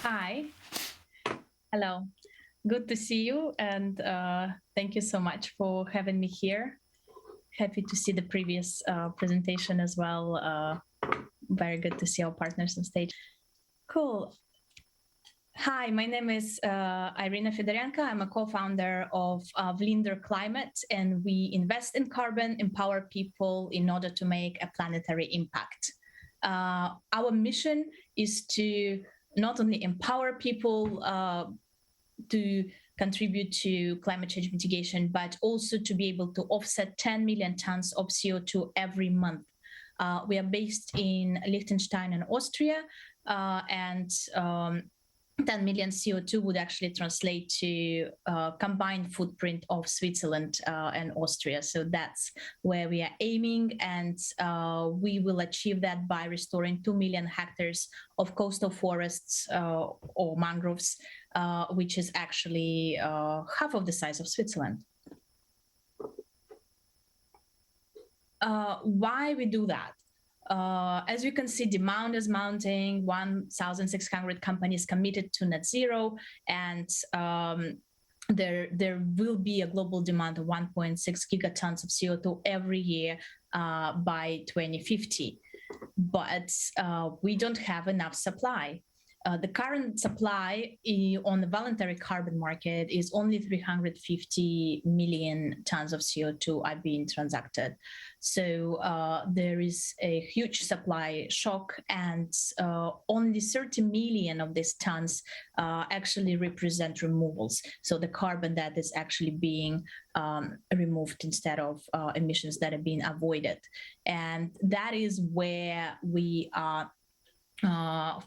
Hi. Hello. Good to see you, and thank you so much for having me here. Happy to see the previous presentation as well. Very good to see our partners on stage. Cool. Hi, my name is Irina Fedorenko. I'm a co-founder of Vlinder Climate, and we invest in carbon, empower people in order to make a planetary impact. Our mission is to not only empower people to contribute to climate change mitigation, but also to be able to offset 10 million tons of CO2 every month. We are based in Liechtenstein and Austria, and 10 million CO2 would actually translate to combined footprint of Switzerland and Austria. So that's where we are aiming, and we will achieve that by restoring 2 million hectares of coastal forests or mangroves, which is actually half of the size of Switzerland. Why we do that? As you can see, demand is mounting. 1,600 companies committed to net zero, and there will be a global demand of 1.6 gigatons of CO2 every year by 2050. But we don't have enough supply. The current supply on the voluntary carbon market is only 350 million tons of CO2 are being transacted. So there is a huge supply shock, and only 30 million of these tons actually represent removals. So the carbon that is actually being removed instead of emissions that are being avoided. And that is where we are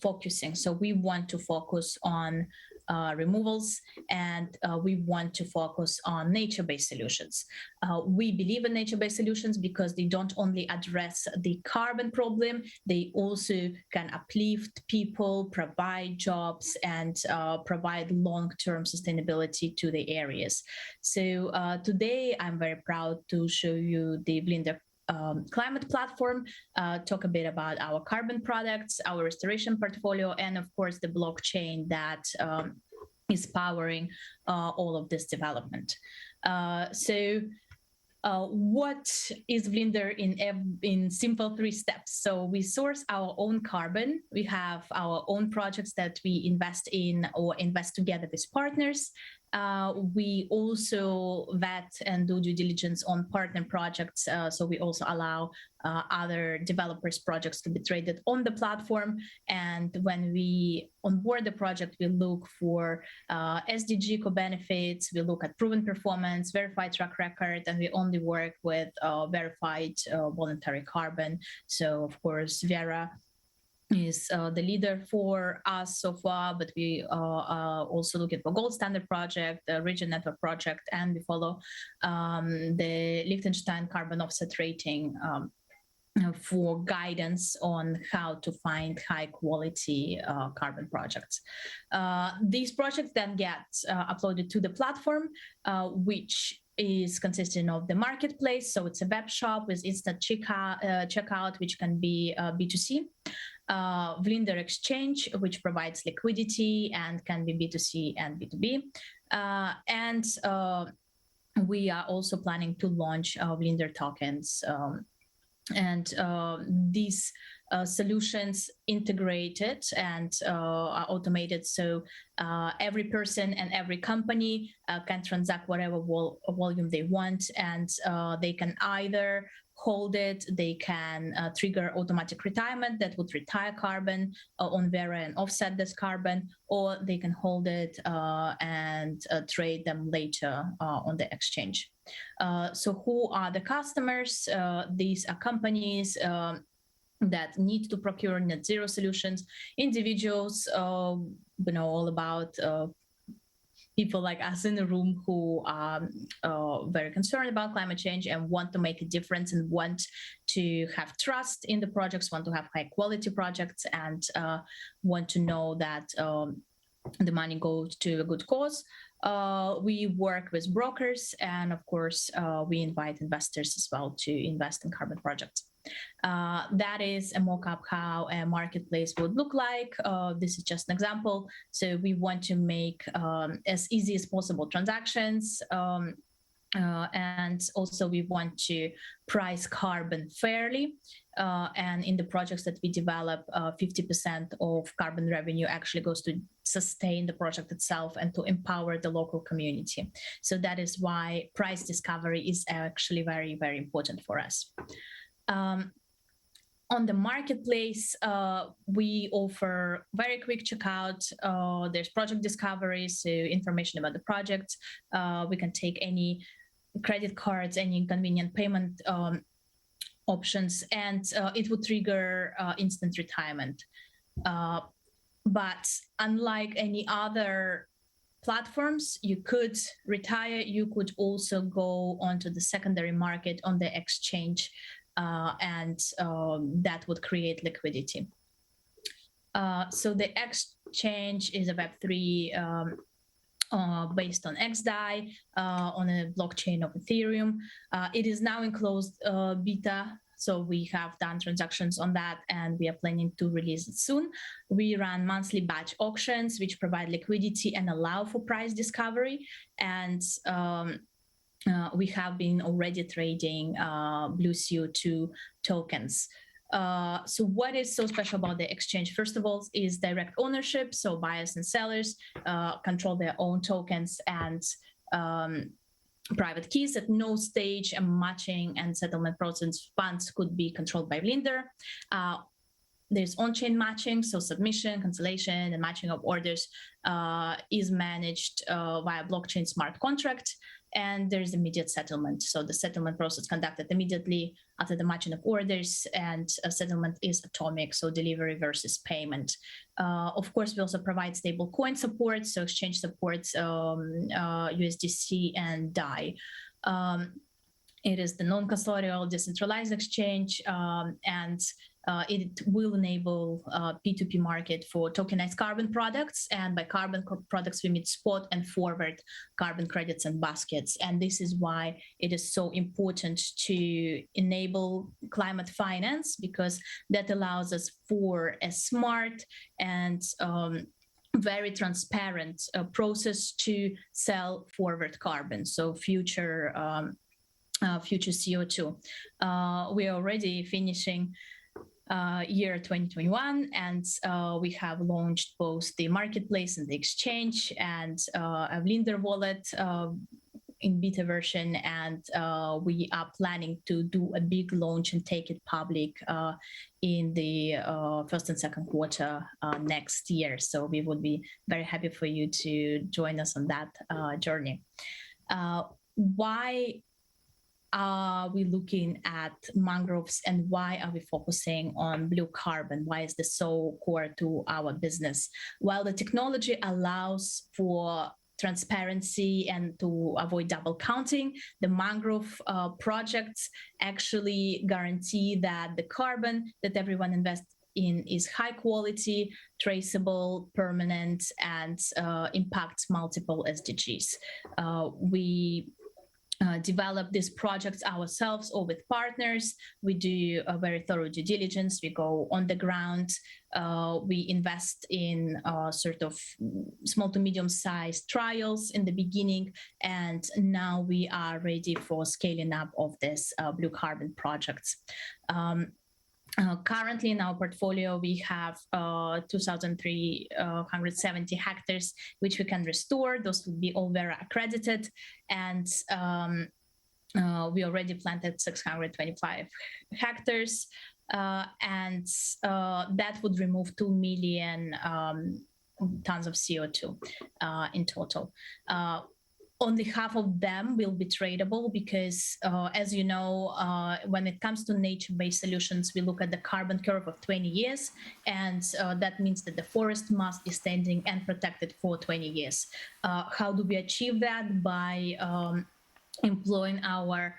focusing. So we want to focus on removals, and we want to focus on nature-based solutions. We believe in nature-based solutions because they don't only address the carbon problem, they also can uplift people, provide jobs, and provide long-term sustainability to the areas. So today I'm very proud to show you the Vlinder climate platform, talk a bit about our carbon products, our restoration portfolio, and of course the blockchain that is powering all of this development. What is Vlinder in simple 3 steps? So we source our own carbon. We have our own projects that we invest in or invest together with partners. We also vet and do due diligence on partner projects. So we also allow other developers' projects to be traded on the platform. And when we onboard the project, we look for SDG co-benefits, we look at proven performance, verified track record, and we only work with verified voluntary carbon. So of course, Vera is the leader for us so far, but we also look at the Gold Standard project, the Region Network project, and we follow the Liechtenstein carbon offset rating for guidance on how to find high quality carbon projects. These projects then get uploaded to the platform, which is consisting of the marketplace. So it's a web shop with instant checkout, which can be B2C. Vlinder Exchange, which provides liquidity and can be B2C and B2B. And we are also planning to launch Vlinder tokens. These solutions integrated and are automated, so every person and every company can transact whatever volume they want, and they can either hold it, they can trigger automatic retirement that would retire carbon on Vera and offset this carbon, or they can hold it and trade them later on the exchange. So who are the customers? These are companies that need to procure net zero solutions, individuals, know all about people like us in the room who are very concerned about climate change and want to make a difference and want to have trust in the projects, want to have high quality projects, and want to know that the money goes to a good cause. We work with brokers, and of course, we invite investors as well to invest in carbon projects. That is a mock-up how a marketplace would look like. This is just an example. So we want to make as easy as possible transactions. And also we want to price carbon fairly. And in the projects that we develop, 50% of carbon revenue actually goes to sustain the project itself and to empower the local community. So that is why price discovery is actually very, very important for us. On the marketplace, we offer very quick checkout. There's project discovery, so information about the project. We can take any credit cards, any convenient payment options, and it would trigger instant retirement. But unlike any other platforms, you could retire. You could also go onto the secondary market on the exchange, and that would create liquidity. So the exchange is a Web3 based on XDAI on a blockchain of Ethereum. It is now in closed beta, so we have done transactions on that and we are planning to release it soon. We run monthly batch auctions, which provide liquidity and allow for price discovery. And we have been already trading blue CO2 tokens. So what is so special about the exchange? First of all, is direct ownership. So buyers and sellers control their own tokens and private keys. At no stage, a matching and settlement process funds could be controlled by Vlinder. There's on-chain matching, so submission, cancellation, and matching of orders is managed via blockchain smart contract. And there's immediate settlement. So the settlement process conducted immediately after the matching of orders, and settlement is atomic, so delivery versus payment. Of course, we also provide stable coin support, so exchange supports USDC and DAI. It is the non-custodial decentralized exchange, and it will enable P2P market for tokenized carbon products. And by carbon products, we mean spot and forward carbon credits and baskets. And this is why it is so important to enable climate finance, because that allows us for a smart and very transparent process to sell forward carbon, so future CO2. We are already finishing year 2021, and we have launched both the marketplace and the exchange, and a Vlinder wallet in beta version, and we are planning to do a big launch and take it public in the first and second quarter next year. So we would be very happy for you to join us on that journey. Why are we looking at mangroves, and why are we focusing on blue carbon? Why is this so core to our business? While the technology allows for transparency and to avoid double counting, the mangrove projects actually guarantee that the carbon that everyone invests in is high quality, traceable, permanent, and impacts multiple SDGs. We develop these projects ourselves or with partners. We do a very thorough due diligence. We go on the ground. We invest in sort of small to medium-sized trials in the beginning, and now we are ready for scaling up of this blue carbon projects. Currently in our portfolio, we have 2,370 hectares, which we can restore. Those will be all Verra accredited. And we already planted 625 hectares. And that would remove 2 million tons of CO2 in total. Only half of them will be tradable because, as you know, when it comes to nature-based solutions, we look at the carbon curve of 20 years, and that means that the forest must be standing and protected for 20 years. How do we achieve that? By employing our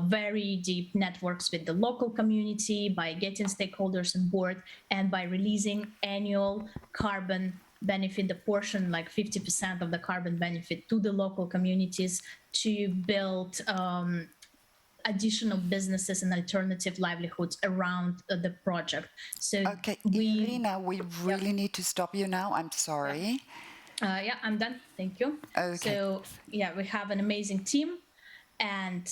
very deep networks with the local community, by getting stakeholders on board, and by releasing annual carbon benefit, the portion like 50% of the carbon benefit to the local communities to build additional businesses and alternative livelihoods around the project. So okay, Irina, we really need to stop you now. I'm sorry. Yeah, I'm done. Thank you. Okay. So yeah, we have an amazing team, and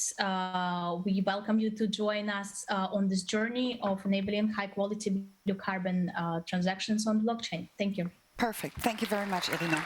we welcome you to join us on this journey of enabling high quality blue carbon transactions on blockchain. Thank you. Perfect. Thank you very much, Irina.